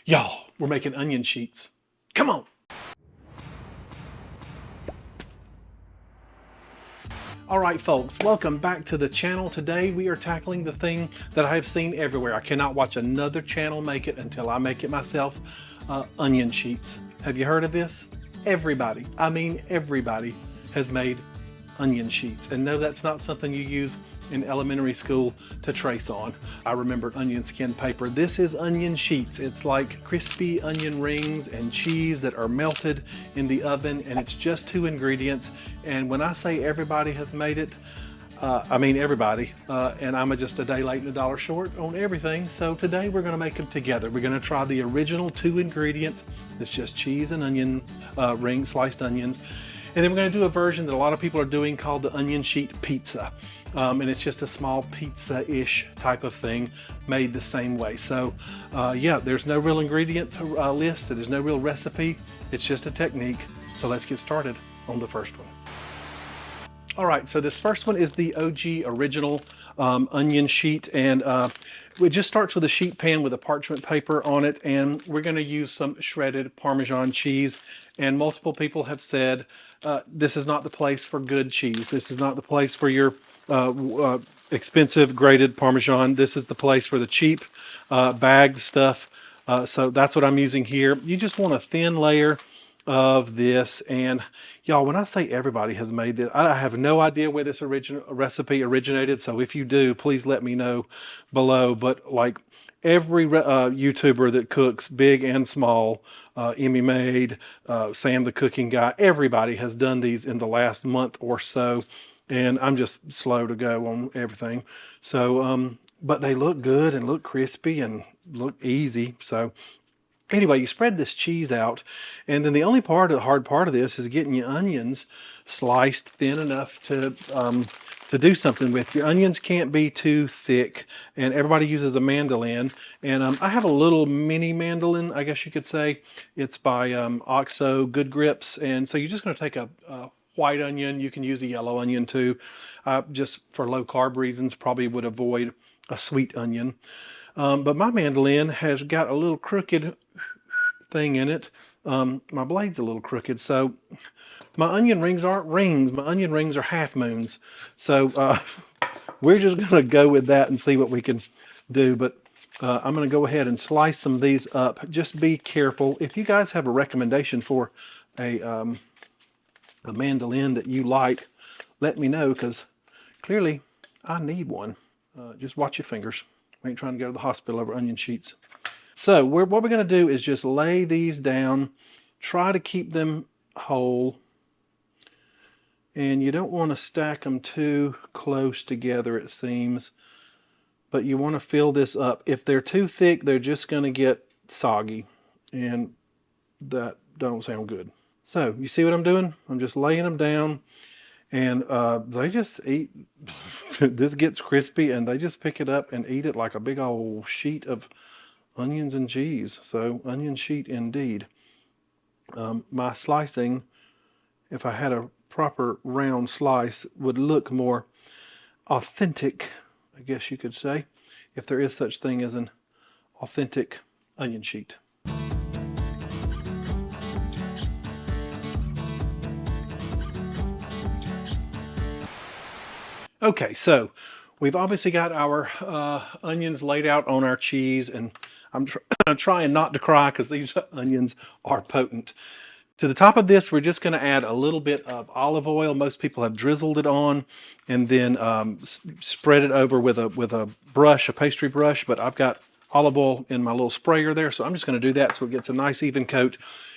Y'all, we're making onion sheets. Come on. All right, folks, welcome back to the channel. Today we are tackling the thing that I have seen everywhere. I cannot watch another channel make it until I make it myself. Onion sheets. Have you heard of this? Everybody, I mean everybody, has made onion sheets. And no, that's not something you use in elementary school to trace on. I remembered onion skin paper. This is onion sheets. It's like crispy onion rings and cheese that are melted in the oven, and it's just 2 ingredients. And when I say everybody has made it, I mean everybody, and I'm just a day late and a dollar short on everything. So today we're gonna make them together. We're gonna try the original 2 ingredient. It's just cheese and onion rings, sliced onions. And then we're going to do a version that a lot of people are doing called the onion sheet pizza. And it's just a small pizza-ish type of thing made the same way. So yeah, there's no real ingredient list. There's no real recipe. It's just a technique. So let's get started on the first one. All right, so this first one is the OG original onion sheet, and it just starts with a sheet pan with a parchment paper on it, and we're going to use some shredded Parmesan cheese. And multiple people have said this is not the place for good cheese. This is not the place for your expensive grated Parmesan. This is the place for the cheap bagged stuff. So that's what I'm using here. You just want a thin layer of this. And y'all, when I say everybody has made this, I have no idea where this recipe originated. So if you do, please let me know below. But like every YouTuber that cooks, big and small, Emmy Made, Sam the Cooking Guy, everybody has done these in the last month or so. And I'm just slow to go on everything. So, but they look good and look crispy and look easy. So anyway, you spread this cheese out, and then the only hard part of this is getting your onions sliced thin enough to do something with. Your onions can't be too thick, and everybody uses a mandolin. And I have a little mini mandolin, I guess you could say. It's by OXO Good Grips, and so you're just going to take a white onion. You can use a yellow onion too. Just for low carb reasons, probably would avoid a sweet onion. But my mandolin has got a little crooked thing in it. My blade's a little crooked, so my onion rings aren't rings. My onion rings are half moons. So we're just gonna go with that and see what we can do. But I'm gonna go ahead and slice some of these up. Just be careful. If you guys have a recommendation for a mandolin that you like, let me know, because clearly I need one. Just watch your fingers. I ain't trying to go to the hospital over onion sheets. So what we're going to do is just lay these down, try to keep them whole, and you don't want to stack them too close together, it seems, but you want to fill this up. If they're too thick, they're just going to get soggy, and that don't sound good. So you see what I'm doing? I'm just laying them down, and they just eat. This gets crispy, and they just pick it up and eat it like a big old sheet of onions and cheese. So onion sheet indeed. My slicing, if I had a proper round slice, would look more authentic, I guess you could say, if there is such thing as an authentic onion sheet. Okay, so we've obviously got our onions laid out on our cheese, and I'm trying not to cry because these onions are potent. To the top of this, we're just going to add a little bit of olive oil. Most people have drizzled it on and then spread it over with a brush, a pastry brush, but I've got olive oil in my little sprayer there, so I'm just going to do that so it gets a nice even coat.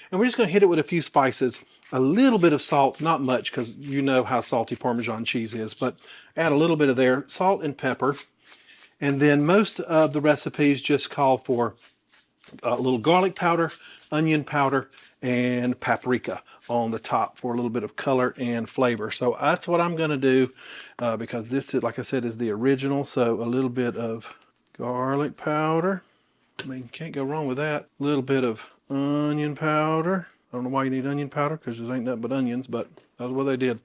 And we're just going to hit it with a few spices, a little bit of salt, not much because you know how salty Parmesan cheese is, but add a little bit of there, salt and pepper. And then most of the recipes just call for a little garlic powder, onion powder, and paprika on the top for a little bit of color and flavor. So that's what I'm going to do because this, is, like I said, is the original. So a little bit of garlic powder. I mean, can't go wrong with that. A little bit of onion powder. I don't know why you need onion powder because there ain't nothing but onions, but that's what they did.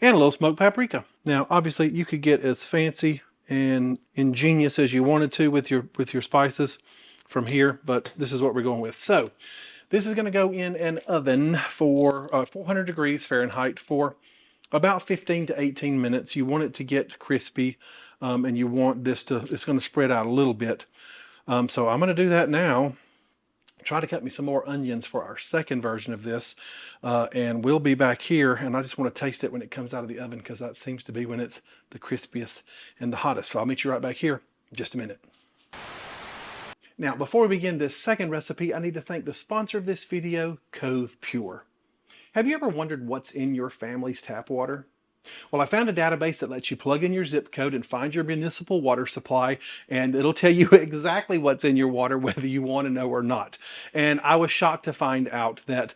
And a little smoked paprika. Now, obviously, you could get as fancy and ingenious as you wanted to with your spices. from here, but this is what we're going with. So this is going to go in an oven for 400 degrees Fahrenheit for about 15 to 18 minutes. You want it to get crispy, and you want this to, it's going to spread out a little bit. So I'm going to do that now. Try to cut me some more onions for our second version of this, and we'll be back here, and I just want to taste it when it comes out of the oven, because that seems to be when it's the crispiest and the hottest. So I'll meet you right back here in just a minute. Now, before we begin this second recipe, I need to thank the sponsor of this video, Cove Pure. Have you ever wondered what's in your family's tap water? Well, I found a database that lets you plug in your zip code and find your municipal water supply, and it'll tell you exactly what's in your water, whether you want to know or not. And I was shocked to find out that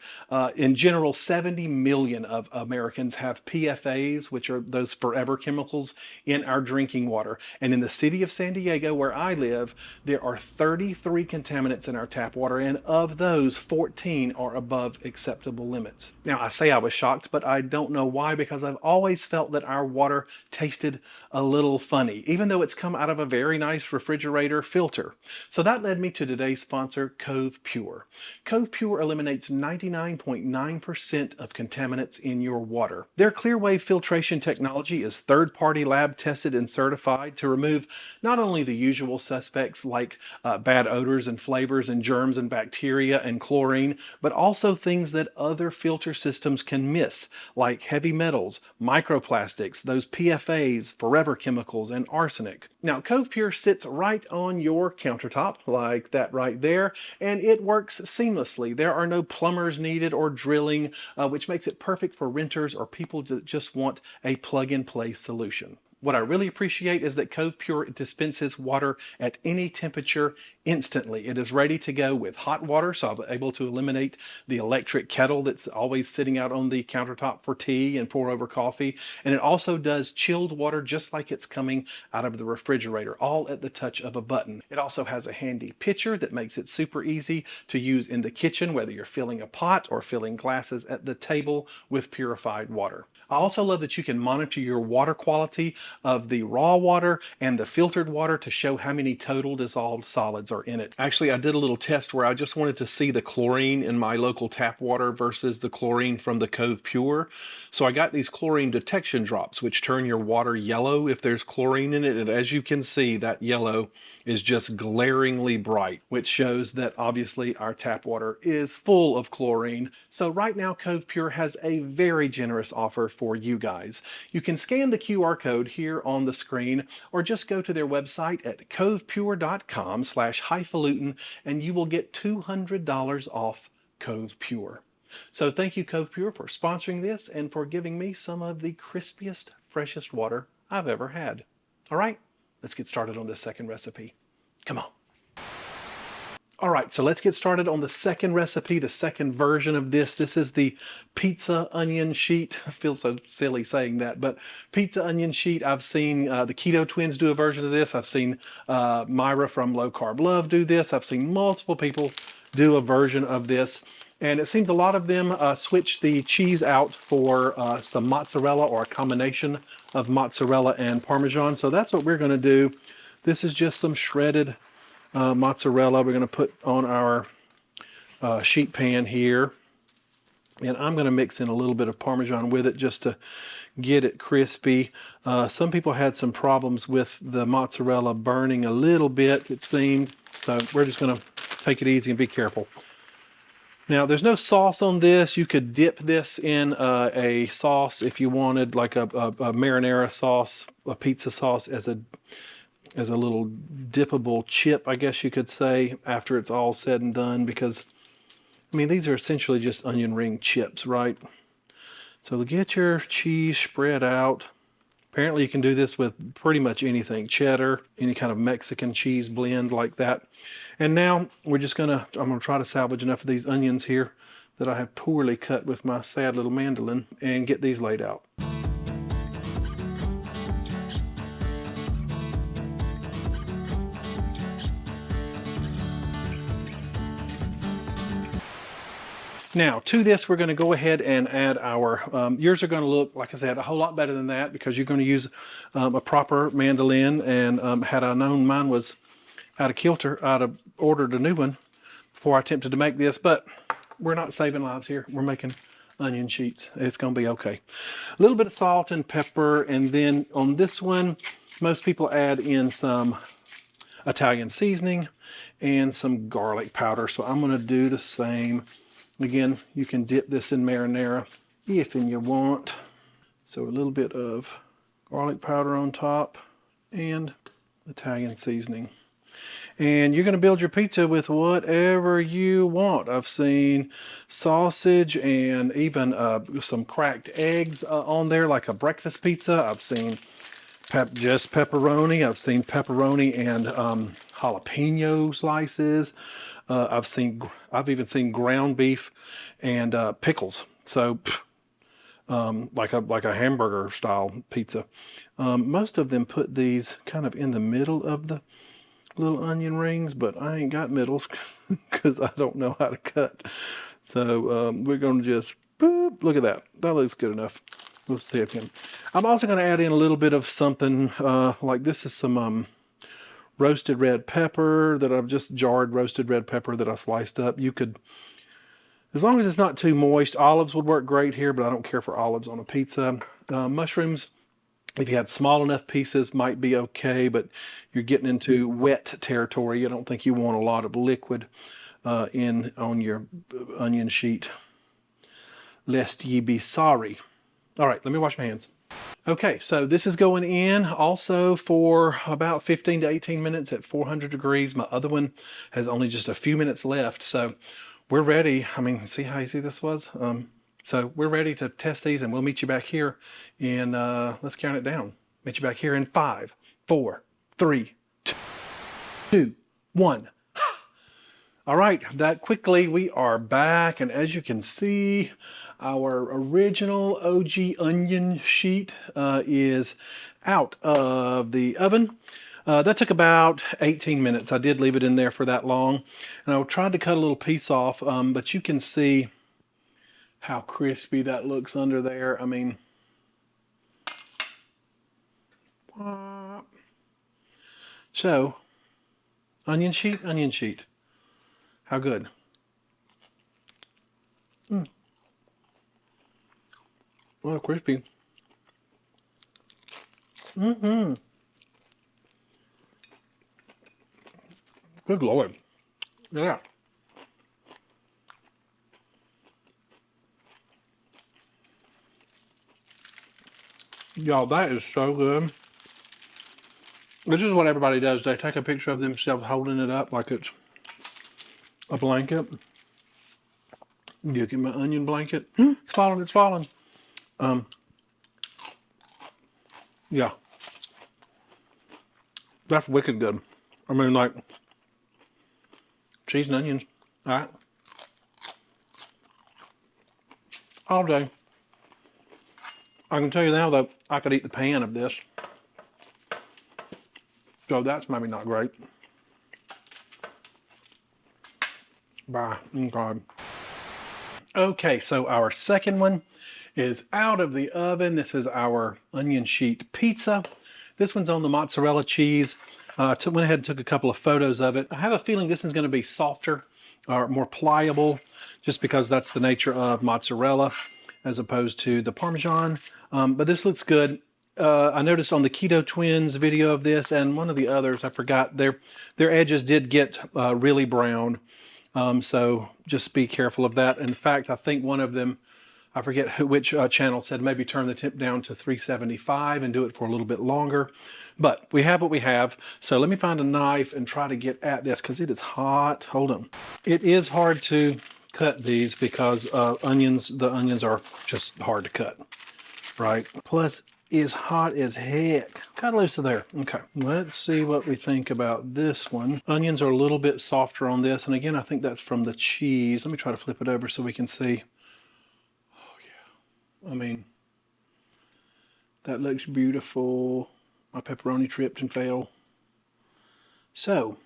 in general, 70 million of Americans have PFAs, which are those forever chemicals, in our drinking water. And in the city of San Diego, where I live, there are 33 contaminants in our tap water, and of those, 14 are above acceptable limits. Now, I say I was shocked, but I don't know why, because I've always felt that our water tasted a little funny, even though it's come out of a very nice refrigerator filter. So that led me to today's sponsor, Cove Pure. Cove Pure eliminates 99.9% of contaminants in your water. Their Clearwave filtration technology is third-party lab tested and certified to remove not only the usual suspects like bad odors and flavors and germs and bacteria and chlorine, but also things that other filter systems can miss, like heavy metals, microplastics, those PFAs, forever chemicals, and arsenic. Now, Cove Pure sits right on your countertop, like that right there, and it works seamlessly. There are no plumbers needed or drilling, which makes it perfect for renters or people that just want a plug-and-play solution. What I really appreciate is that Cove Pure dispenses water at any temperature instantly. It is ready to go with hot water, so I'll be able to eliminate the electric kettle that's always sitting out on the countertop for tea and pour over coffee. And it also does chilled water just like it's coming out of the refrigerator, all at the touch of a button. It also has a handy pitcher that makes it super easy to use in the kitchen, whether you're filling a pot or filling glasses at the table with purified water. I also love that you can monitor your water quality of the raw water and the filtered water to show how many total dissolved solids are in it. Actually, I did a little test where I just wanted to see the chlorine in my local tap water versus the chlorine from the Cove Pure. So I got these chlorine detection drops, which turn your water yellow if there's chlorine in it. And as you can see, that yellow is just glaringly bright, which shows that obviously our tap water is full of chlorine. So right now, Cove Pure has a very generous offer for you guys. You can scan the QR code here on the screen, or just go to their website at covepure.com/highfalutin, and you will get $200 off Cove Pure. So thank you, Cove Pure, for sponsoring this and for giving me some of the crispiest, freshest water I've ever had. All right, let's get started on this second recipe. Come on. All right, so let's get started on the second recipe, the second version of this. This is the pizza onion sheet. I feel so silly saying that, but pizza onion sheet. I've seen the Keto Twins do a version of this. I've seen Myra from Low Carb Love do this. I've seen multiple people do a version of this. And it seems a lot of them switch the cheese out for some mozzarella or a combination of mozzarella and Parmesan. So that's what we're going to do. This is just some shredded mozzarella we're going to put on our sheet pan here. And I'm going to mix in a little bit of Parmesan with it just to get it crispy. Some people had some problems with the mozzarella burning a little bit, it seemed. So we're just going to take it easy and be careful. Now, there's no sauce on this. You could dip this in a sauce if you wanted, like a marinara sauce, a pizza sauce, as a little dippable chip, I guess you could say, after it's all said and done, because, I mean, these are essentially just onion ring chips, right? So get your cheese spread out. Apparently you can do this with pretty much anything, cheddar, any kind of Mexican cheese blend like that. And now we're just I'm gonna try to salvage enough of these onions here that I have poorly cut with my sad little mandolin and get these laid out. Now, to this, we're going to go ahead and add our, yours are going to look, like I said, a whole lot better than that, because you're going to use a proper mandolin. And had I known mine was out of kilter. I'd have ordered a new one before I attempted to make this, but we're not saving lives here. We're making onion sheets. It's going to be okay. A little bit of salt and pepper, and then on this one, most people add in some Italian seasoning and some garlic powder. So I'm going to do the same. Again, you can dip this in marinara if you want. So a little bit of garlic powder on top and Italian seasoning. And you're going to build your pizza with whatever you want. I've seen sausage and even some cracked eggs on there, like a breakfast pizza. I've seen just pepperoni. I've seen pepperoni and jalapeno slices. I've even seen ground beef and pickles. So like a hamburger style pizza. Most of them put these kind of in the middle of the little onion rings, but I ain't got middles because I don't know how to cut. So we're going to just boop, look at that. That looks good enough. We'll see if him. I'm also going to add in a little bit of something like this is some roasted red pepper that I've just jarred roasted red pepper that I sliced up. You could, as long as it's not too moist, olives would work great here, but I don't care for olives on a pizza. Mushrooms, if you had small enough pieces, might be okay, but you're getting into wet territory. I don't think you want a lot of liquid on your onion sheet, lest ye be sorry. All right, let me wash my hands. Okay, so this is going in also for about 15 to 18 minutes at 400 degrees. My other one has only just a few minutes left, so we're ready. I mean, see how easy this was? So we're ready to test these, and we'll meet you back here in, let's count it down. Meet you back here in 5, 4, 3, 2, 1. All right, that quickly, we are back, and as you can see, our original OG onion sheet is out of the oven. That took about 18 minutes. I did leave it in there for that long, and I tried to cut a little piece off, but you can see how crispy that looks under there. I mean, so onion sheet. How good? Oh, crispy. Good Lord. Yeah. Y'all, that is so good. This is what everybody does. They take a picture of themselves holding it up like it's a blanket. You get my onion blanket. It's falling, it's falling. Yeah. That's wicked good. I mean, like, cheese and onions. All right. All day. I can tell you now that I could eat the pan of this. So that's maybe not great. Bye. Okay. Okay, so our second one is out of the oven. This is our onion sheet pizza. This one's on the mozzarella cheese. Went ahead and took a couple of photos of it. I have a feeling this is going to be softer or more pliable, just because that's the nature of mozzarella as opposed to the Parmesan. But this looks good. I noticed on the Keto Twins video of this and one of the others, I forgot, their edges did get really brown. So just be careful of that. In fact, I think one of them, I forget which channel, said maybe turn the temp down to 375 and do it for a little bit longer. But we have what we have. So let me find a knife and try to get at this because it is hot. Hold on. It is hard to cut these because the onions are just hard to cut, right? Plus, is hot as heck. Cut loose of there. Okay, let's see what we think about this one. Onions are a little bit softer on this, and again, I think that's from the cheese. Let me try to flip it over so we can see. Oh yeah, I mean, that looks beautiful. My pepperoni tripped and fell. So,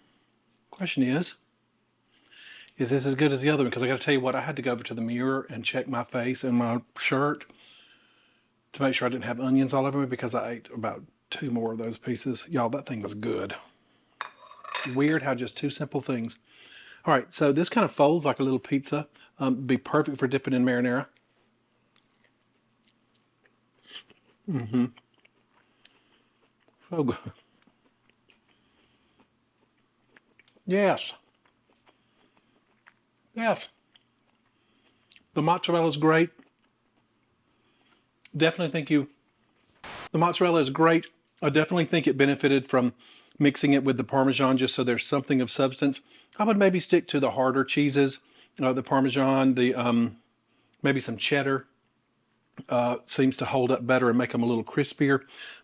question is this as good as the other one? Because I got to tell you what, I had to go over to the mirror and check my face and my shirt to make sure I didn't have onions all over me because I ate about 2 more of those pieces. Y'all, that thing was good. Weird how just two simple things. All right, so this kind of folds like a little pizza. Be perfect for dipping in marinara. So good. Yes. Yes. The mozzarella is great. Definitely think the mozzarella is great. I definitely think it benefited from mixing it with the Parmesan just so there's something of substance. I would maybe stick to the harder cheeses, the Parmesan, maybe some cheddar. Seems to hold up better and make them a little crispier.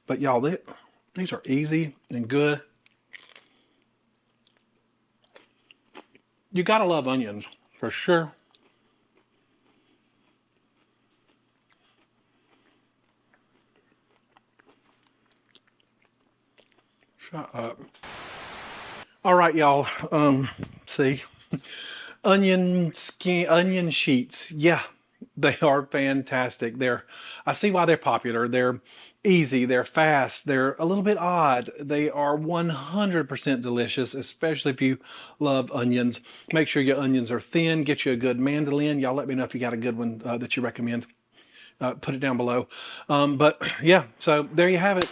But y'all, these are easy and good. You gotta love onions, for sure. Shut up. All right, y'all. See, onion sheets. Yeah, they are fantastic. I see why they're popular. They're easy, they're fast, they're a little bit odd. They are 100% delicious, especially if you love onions. Make sure your onions are thin. Get you a good mandolin. Y'all let me know if you got a good one that you recommend. Put it down below. But yeah, so there you have it.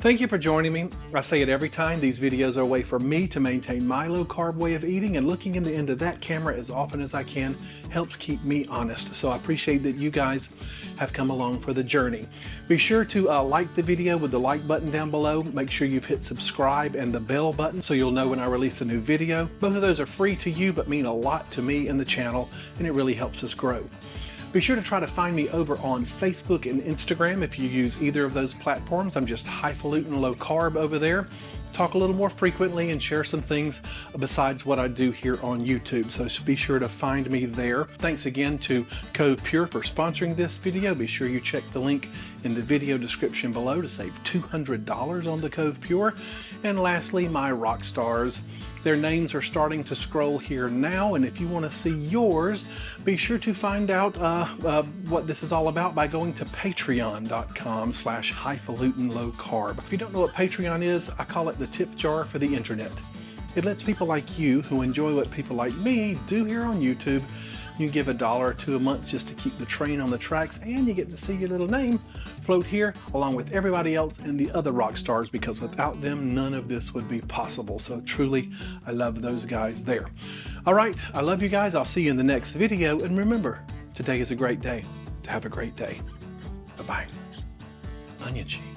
Thank you for joining me. I say it every time, these videos are a way for me to maintain my low carb way of eating, and looking into that camera as often as I can helps keep me honest. So I appreciate that you guys have come along for the journey. Be sure to like the video with the like button down below. Make sure you've hit subscribe and the bell button so you'll know when I release a new video. Both of those are free to you but mean a lot to me and the channel, and it really helps us grow. Be sure to try to find me over on Facebook and Instagram if you use either of those platforms. I'm just Highfalutin Low Carb over there. Talk a little more frequently and share some things besides what I do here on YouTube. So be sure to find me there. Thanks again to Cove Pure for sponsoring this video. Be sure you check the link in the video description below to save $200 on the Cove Pure. And lastly, my rock stars. Their names are starting to scroll here now, and if you want to see yours, be sure to find out what this is all about by going to patreon.com/highfalutinlowcarb. If you don't know what Patreon is, I call it the tip jar for the internet. It lets people like you who enjoy what people like me do here on YouTube. You give $1 or $2 a month just to keep the train on the tracks, and you get to see your little name float here along with everybody else and the other rock stars, because without them, none of this would be possible. So truly, I love those guys there. All right, I love you guys. I'll see you in the next video. And remember, today is a great day to have a great day. Bye-bye. Onion sheet.